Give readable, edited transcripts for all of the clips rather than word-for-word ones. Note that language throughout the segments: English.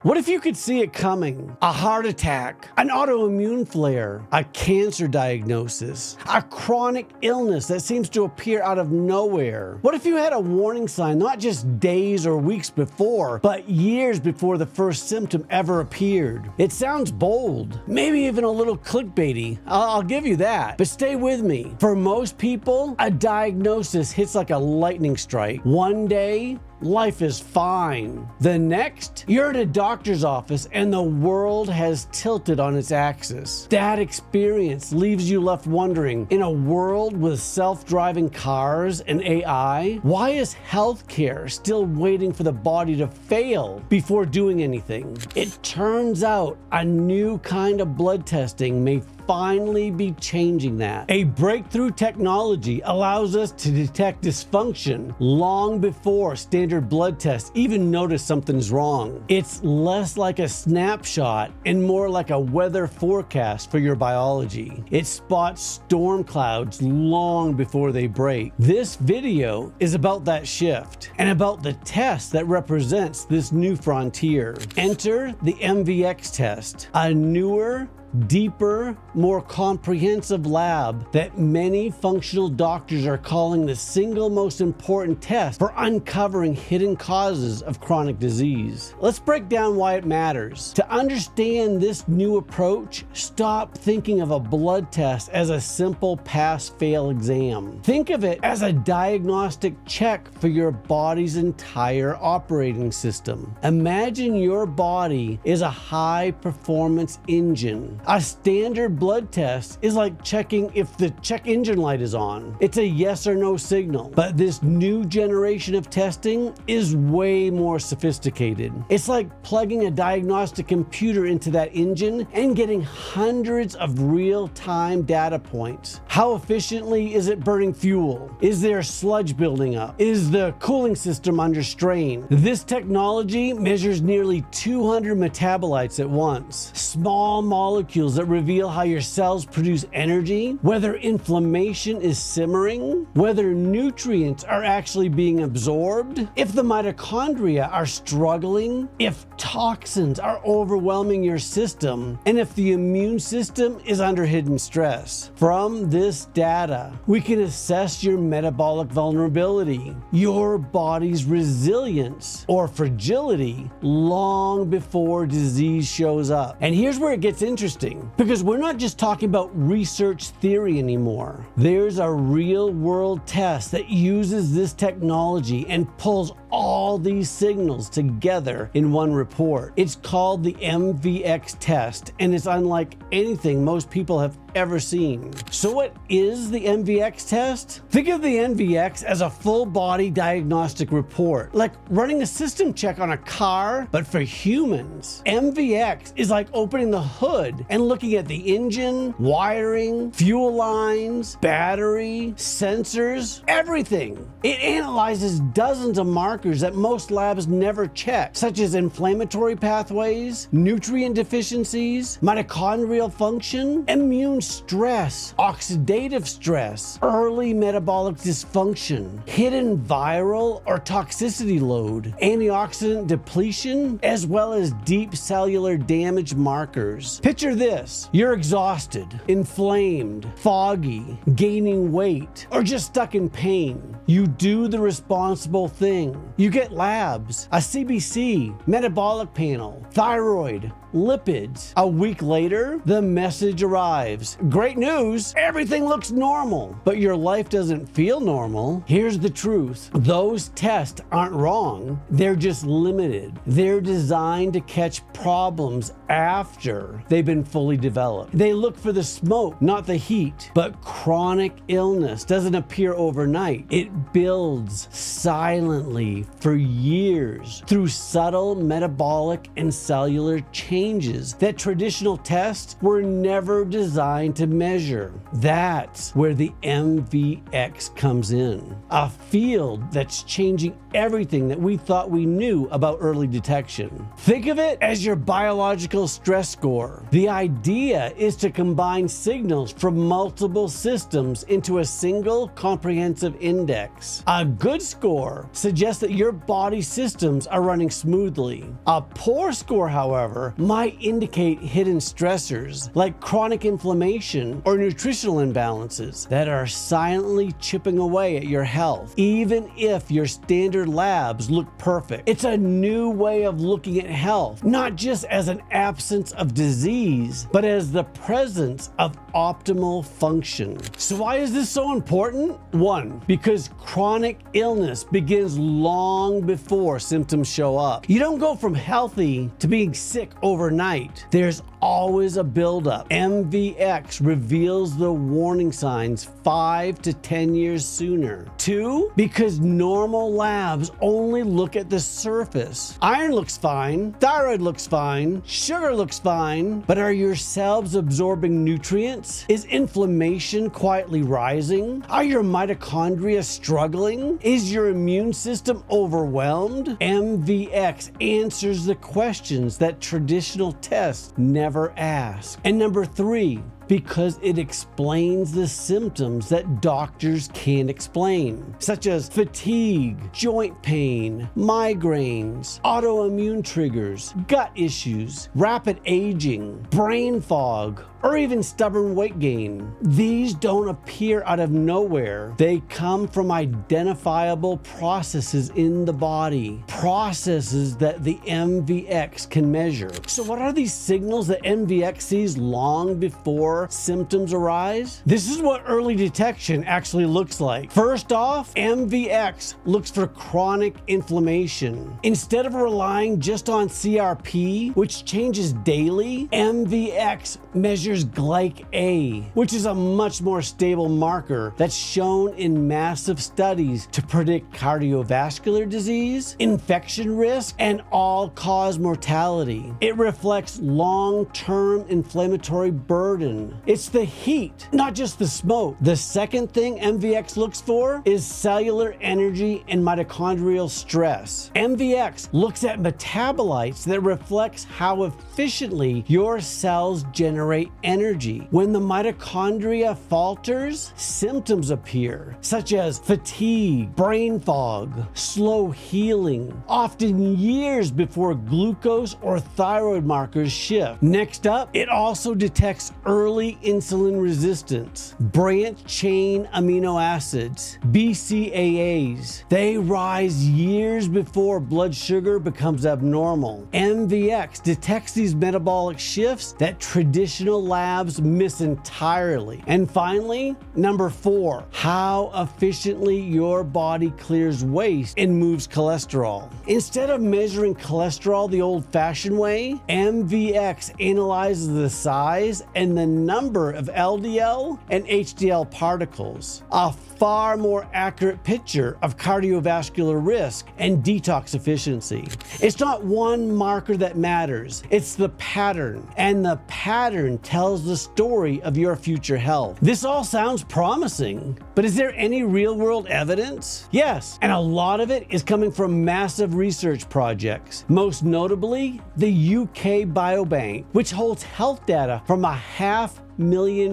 What if you could see it coming? A heart attack, an autoimmune flare, a cancer diagnosis, a chronic illness that seems to appear out of nowhere. What if you had a warning sign not just days or weeks before, but years before the first symptom ever appeared? It sounds bold, maybe even a little clickbaity. I'll give you that, but stay with me. For most people, a diagnosis hits like a lightning strike. One day, life is fine. The next, you're at a doctor's office and the world has tilted on its axis. That experience leaves you left wondering, in a world with self-driving cars and AI, why is healthcare still waiting for the body to fail before doing anything? It turns out a new kind of blood testing may finally be changing that. A breakthrough technology allows us to detect dysfunction long before standard blood tests even notice something's wrong. It's less like a snapshot and more like a weather forecast for your biology. It spots storm clouds long before they break. This video is about that shift and about the test that represents this new frontier. Enter the MVX test, a newer, deeper, more comprehensive lab that many functional doctors are calling the single most important test for uncovering hidden causes of chronic disease. Let's break down why it matters. To understand this new approach, stop thinking of a blood test as a simple pass-fail exam. Think of it as a diagnostic check for your body's entire operating system. Imagine your body is a high-performance engine. A standard blood test is like checking if the check engine light is on. It's a yes or no signal. But this new generation of testing is way more sophisticated. It's like plugging a diagnostic computer into that engine and getting hundreds of real-time data points. How efficiently is it burning fuel? Is there sludge building up? Is the cooling system under strain? This technology measures nearly 200 metabolites at once. Small molecules that reveal how your cells produce energy, whether inflammation is simmering, whether nutrients are actually being absorbed, if the mitochondria are struggling, if toxins are overwhelming your system, and if the immune system is under hidden stress. From this data, we can assess your metabolic vulnerability, your body's resilience or fragility long before disease shows up. And here's where it gets interesting, because we're not just talking about research theory anymore. There's a real world test that uses this technology and pulls all these signals together in one report. It's called the MVX test, and it's unlike anything most people have ever seen. So what is the MVX test? Think of the MVX as a full body diagnostic report, like running a system check on a car, but for humans. MVX is like opening the hood and looking at the engine, wiring, fuel lines, battery, sensors, everything. It analyzes dozens of markers that most labs never check, such as inflammatory pathways, nutrient deficiencies, mitochondrial function, immune stress, oxidative stress, early metabolic dysfunction, hidden viral or toxicity load, antioxidant depletion, as well as deep cellular damage markers. Picture this: you're exhausted, inflamed, foggy, gaining weight, or just stuck in pain. You do the responsible thing. You get labs, a CBC, metabolic panel, thyroid, lipids. A week later, the message arrives. Great news, everything looks normal, but your life doesn't feel normal. Here's the truth. Those tests aren't wrong. They're just limited. They're designed to catch problems after they've been fully developed. They look for the smoke, not the heat. But chronic illness doesn't appear overnight. It builds silently for years through subtle metabolic and cellular changes that traditional tests were never designed to measure. That's where the MVX comes in. A field that's changing everything that we thought we knew about early detection. Think of it as your biological stress score. The idea is to combine signals from multiple systems into a single comprehensive index. A good score suggests that that your body systems are running smoothly. A poor score, however, might indicate hidden stressors like chronic inflammation or nutritional imbalances that are silently chipping away at your health, even if your standard labs look perfect. It's a new way of looking at health, not just as an absence of disease, but as the presence of optimal function. So why is this so important? 1, because chronic illness begins long before symptoms show up. You don't go from healthy to being sick overnight. There's always a buildup. MVX reveals the warning signs 5 to 10 years sooner. 2, because normal labs only look at the surface. Iron looks fine, thyroid looks fine, sugar looks fine, but are your cells absorbing nutrients? Is inflammation quietly rising? Are your mitochondria struggling? Is your immune system overwhelmed? MVX answers the questions that traditional tests never ask. And number 3, because it explains the symptoms that doctors can't explain, such as fatigue, joint pain, migraines, autoimmune triggers, gut issues, rapid aging, brain fog, or even stubborn weight gain. These don't appear out of nowhere. They come from identifiable processes in the body, processes that the MVX can measure. So what are these signals that MVX sees long before symptoms arise? This is what early detection actually looks like. First off, MVX looks for chronic inflammation. Instead of relying just on CRP, which changes daily, MVX measures glyc-A, which is a much more stable marker that's shown in massive studies to predict cardiovascular disease, infection risk, and all-cause mortality. It reflects long-term inflammatory burden. It's the heat, not just the smoke. The second thing MVX looks for is cellular energy and mitochondrial stress. MVX looks at metabolites that reflects how efficiently your cells generate energy. When the mitochondria falters, symptoms appear, such as fatigue, brain fog, slow healing, often years before glucose or thyroid markers shift. Next up, it also detects early insulin resistance, branched chain amino acids, BCAAs. They rise years before blood sugar becomes abnormal. MVX detects these metabolic shifts that traditional labs miss entirely. And finally, number 4, how efficiently your body clears waste and moves cholesterol. Instead of measuring cholesterol the old-fashioned way, MVX analyzes the size and the number of LDL and HDL particles, a far more accurate picture of cardiovascular risk and detox efficiency. It's not one marker that matters, it's the pattern, and the pattern tells the story of your future health. This all sounds promising, but is there any real-world evidence? Yes, and a lot of it is coming from massive research projects, most notably the UK Biobank, which holds health data from 500,000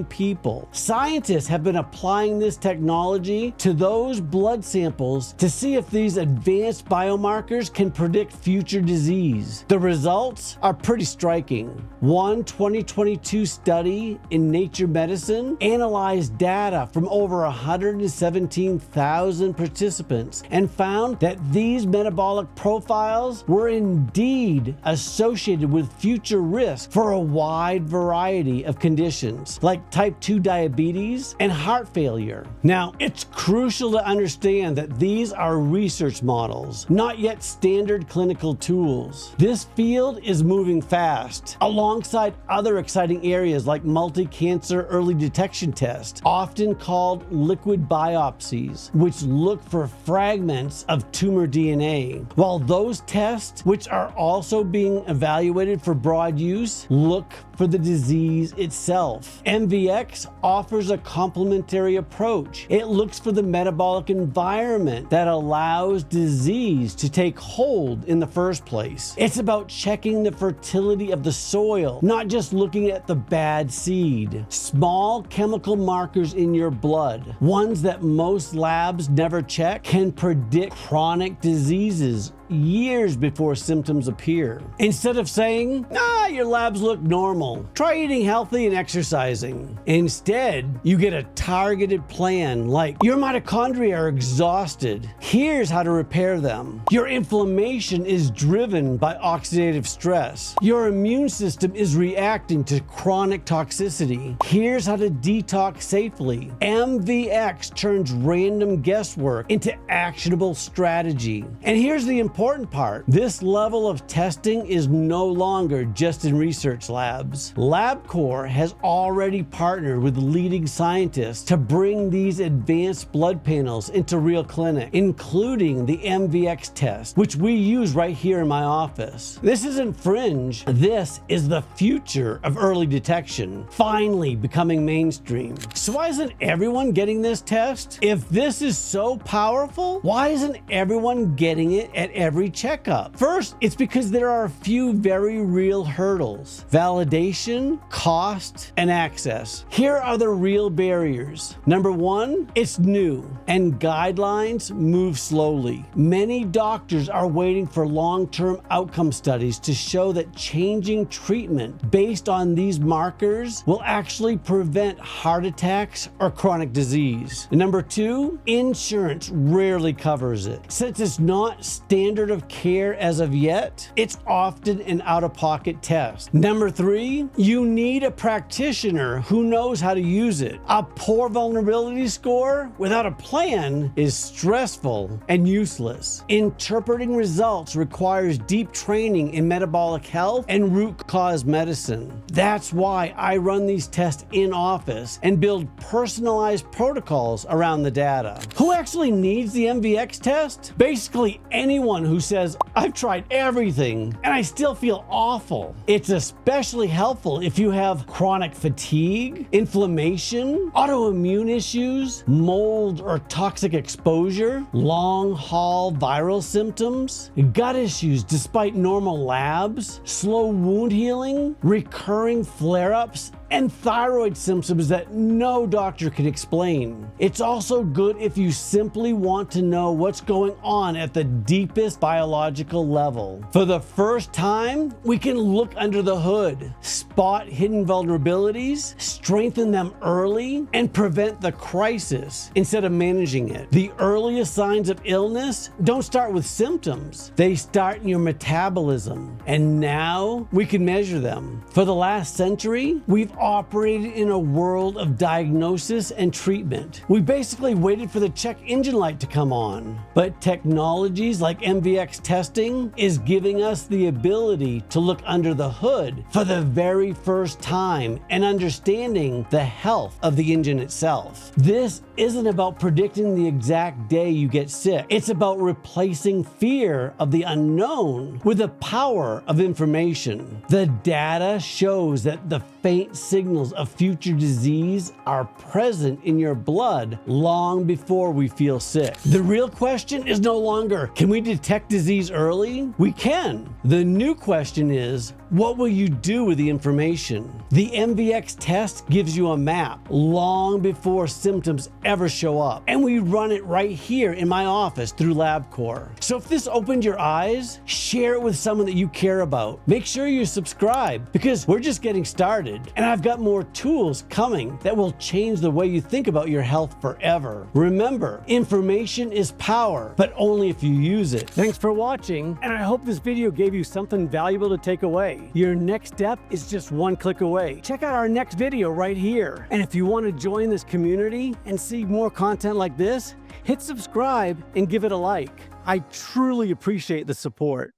people. Scientists have been applying this technology to those blood samples to see if these advanced biomarkers can predict future disease. The results are pretty striking. One 2022 study in Nature Medicine analyzed data from over 117,000 participants and found that these metabolic profiles were indeed associated with future risk for a wide variety of conditions, like type 2 diabetes and heart failure. Now, it's crucial to understand that these are research models, not yet standard clinical tools. This field is moving fast, alongside other exciting areas like multi-cancer early detection tests, often called liquid biopsies, which look for fragments of tumor DNA. While those tests, which are also being evaluated for broad use, look for the disease itself. MVX offers a complementary approach. It looks for the metabolic environment that allows disease to take hold in the first place. It's about checking the fertility of the soil, not just looking at the bad seed. Small chemical markers in your blood, ones that most labs never check, can predict chronic diseases years before symptoms appear. Instead of saying, your labs look normal, try eating healthy and exercising. Instead, you get a targeted plan like, your mitochondria are exhausted. Here's how to repair them. Your inflammation is driven by oxidative stress. Your immune system is reacting to chronic toxicity. Here's how to detox safely. MVX turns random guesswork into actionable strategy. And here's the important part. This level of testing is no longer just in research labs. LabCorp has already partnered with leading scientists to bring these advanced blood panels into real clinic, including the MVX test, which we use right here in my office. This isn't fringe. This is the future of early detection, finally becoming mainstream. So why isn't everyone getting this test? If this is so powerful, why isn't everyone getting it at every checkup? First, it's because there are a few very real hurdles: validation, cost, and access. Here are the real barriers. Number one, it's new and guidelines move slowly. Many doctors are waiting for long-term outcome studies to show that changing treatment based on these markers will actually prevent heart attacks or chronic disease. Number two, insurance rarely covers it. Since it's not standard of care as of yet, it's often an out-of-pocket test. Number three, you need a practitioner who knows how to use it. A poor vulnerability score without a plan is stressful and useless. Interpreting results requires deep training in metabolic health and root cause medicine. That's why I run these tests in office and build personalized protocols around the data. Who actually needs the MVX test? Basically anyone who says, I've tried everything and I still feel awful. It's especially helpful if you have chronic fatigue, inflammation, autoimmune issues, mold or toxic exposure, long-haul viral symptoms, gut issues despite normal labs, slow wound healing, recurring flare-ups, and thyroid symptoms that no doctor can explain. It's also good if you simply want to know what's going on at the deepest biological level. For the first time, we can look under the hood, spot hidden vulnerabilities, strengthen them early, and prevent the crisis instead of managing it. The earliest signs of illness don't start with symptoms. They start in your metabolism, and now we can measure them. For the last century, we've operated in a world of diagnosis and treatment. We basically waited for the check engine light to come on. But technologies like MVX testing is giving us the ability to look under the hood for the very first time and understanding the health of the engine itself. This isn't about predicting the exact day you get sick. It's about replacing fear of the unknown with the power of information. The data shows that the faint signals of future disease are present in your blood long before we feel sick. The real question is no longer, can we detect disease early? We can. The new question is, what will you do with the information? The MVX test gives you a map long before symptoms ever show up, and we run it right here in my office through LabCorp. So if this opened your eyes, share it with someone that you care about. Make sure you subscribe because we're just getting started, and I've got more tools coming that will change the way you think about your health forever. Remember, information is power, but only if you use it. Thanks for watching, and I hope this video gave you something valuable to take away. Your next step is just one click away. Check out our next video right here. And if you want to join this community and see more content like this, hit subscribe and give it a like. I truly appreciate the support.